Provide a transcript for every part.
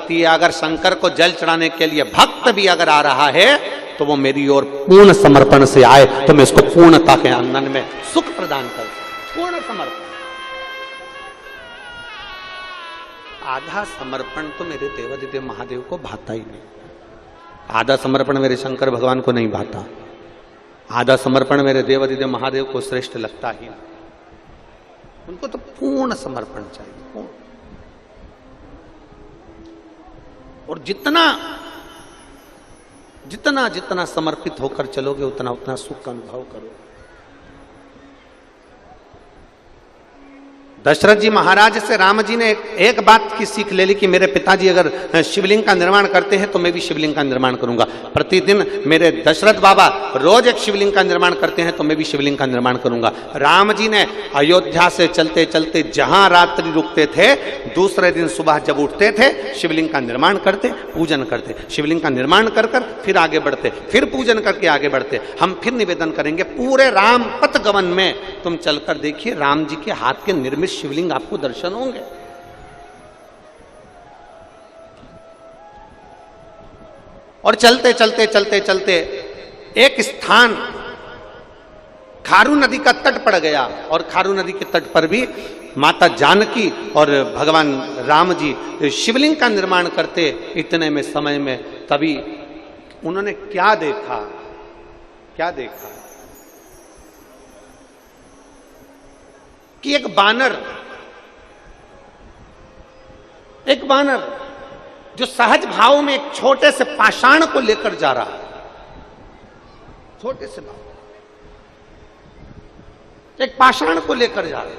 करती है। अगर शंकर को जल चढ़ाने के लिए भक्त भी अगर आ रहा है तो वो मेरी ओर पूर्ण समर्पण से आए तो मैं उसको पूर्णता के आनंद में सुख प्रदान कर, पूर्ण समर्पण। आधा समर्पण तो मेरे देवादिदेव महादेव को भाता ही नहीं, आधा समर्पण मेरे शंकर भगवान को नहीं भाता, आधा समर्पण मेरे देवादिदेव महादेव को श्रेष्ठ लगता ही नहीं। उनको तो पूर्ण समर्पण चाहिए, पूर्ण। और जितना जितना जितना समर्पित होकर चलोगे उतना उतना सुख का अनुभव करोगे। दशरथ जी महाराज से राम जी ने एक बात की सीख ले ली कि मेरे पिताजी अगर शिवलिंग का निर्माण करते हैं तो मैं भी शिवलिंग का निर्माण करूंगा। प्रतिदिन मेरे दशरथ बाबा रोज एक शिवलिंग का निर्माण करते हैं तो मैं भी शिवलिंग का निर्माण करूंगा। राम जी ने अयोध्या से चलते चलते जहां रात्रि रुकते थे, दूसरे दिन सुबह जब उठते थे शिवलिंग का निर्माण करते, पूजन करते, शिवलिंग का निर्माण कर कर फिर आगे बढ़ते, फिर पूजन करके आगे बढ़ते। हम फिर निवेदन करेंगे पूरे राम पथ गमन में तुम चलकर देखिए राम जी के हाथ के निर्मित शिवलिंग आपको दर्शन होंगे। और चलते चलते चलते चलते एक स्थान खारू नदी का तट पड़ गया और खारू नदी के तट पर भी माता जानकी और भगवान राम जी शिवलिंग का निर्माण करते। इतने में समय में तभी उन्होंने क्या देखा, क्या देखा कि एक बानर जो सहज भाव में एक छोटे से पाषाण को लेकर जा रहा है, छोटे से भाव एक पाषाण को लेकर जा रहा है,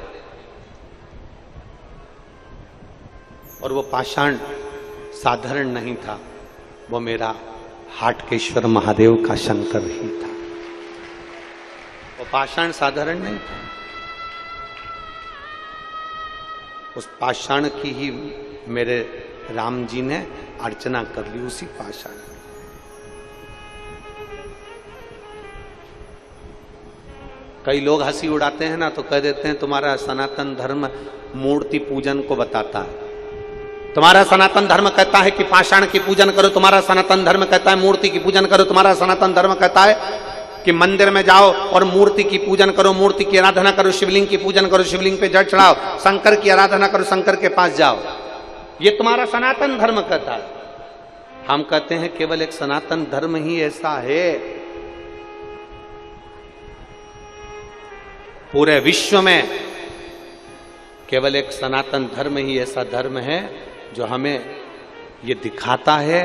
और वो पाषाण साधारण नहीं था, वो मेरा हाटकेश्वर महादेव का शंकर ही था। वो पाषाण साधारण नहीं था, उस पाषाण की ही मेरे राम जी ने अर्चना कर ली, उसी पाषाण। कई लोग हंसी उड़ाते हैं ना तो कह देते हैं तुम्हारा सनातन धर्म मूर्ति पूजन को बताता है, तुम्हारा सनातन धर्म कहता है कि पाषाण की पूजन करो, तुम्हारा सनातन धर्म कहता है मूर्ति की पूजन करो, तुम्हारा सनातन धर्म कहता है कि मंदिर में जाओ और मूर्ति की पूजन करो, मूर्ति की आराधना करो, शिवलिंग की पूजन करो, शिवलिंग पे जल चढ़ाओ, शंकर की आराधना करो, शंकर के पास जाओ। ये तुम्हारा सनातन धर्म कहता है। हम कहते हैं केवल एक सनातन धर्म ही ऐसा है, पूरे विश्व में केवल एक सनातन धर्म ही ऐसा धर्म है जो हमें ये दिखाता है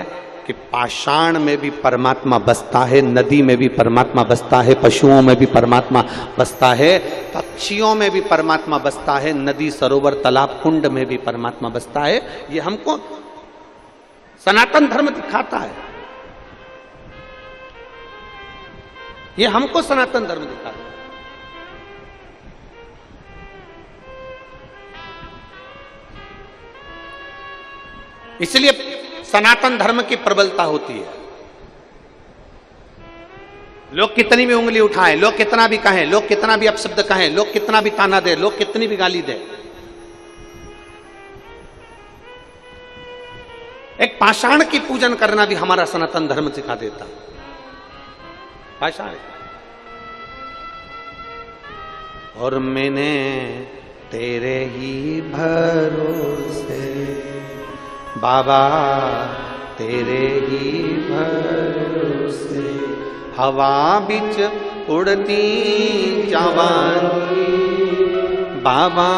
कि पाषाण में भी परमात्मा बसता है, नदी में भी परमात्मा बसता है, पशुओं में भी परमात्मा बसता है, पक्षियों में भी परमात्मा बसता है, नदी सरोवर तालाब कुंड में भी परमात्मा बसता है। ये हमको सनातन धर्म दिखाता है, ये हमको सनातन धर्म दिखाता है। इसलिए सनातन धर्म की प्रबलता होती है। लोग कितनी भी उंगली उठाएं, लोग कितना भी कहें, लोग कितना भी अपशब्द कहें, लोग कितना भी ताना दे, लोग कितनी भी गाली दे, एक पाषाण की पूजन करना भी हमारा सनातन धर्म सिखा देता। पाषाण और मैंने तेरे ही भरोसे बाबा, तेरे ही भरोसे हवा बिच उड़ती जवानी बाबा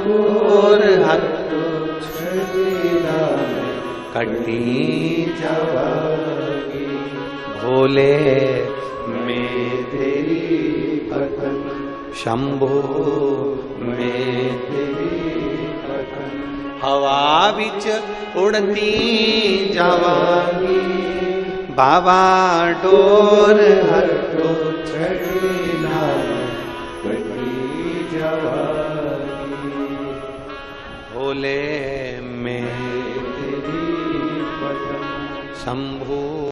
और हाथ कटी जवानी भोले मैं तेरी पतन शंभो मैं तेरी पतन हवा बिच उड़ती जवानी बाबा डोर हटो छड़ीना कटी जवानी भोले में तेरी पतन शंभो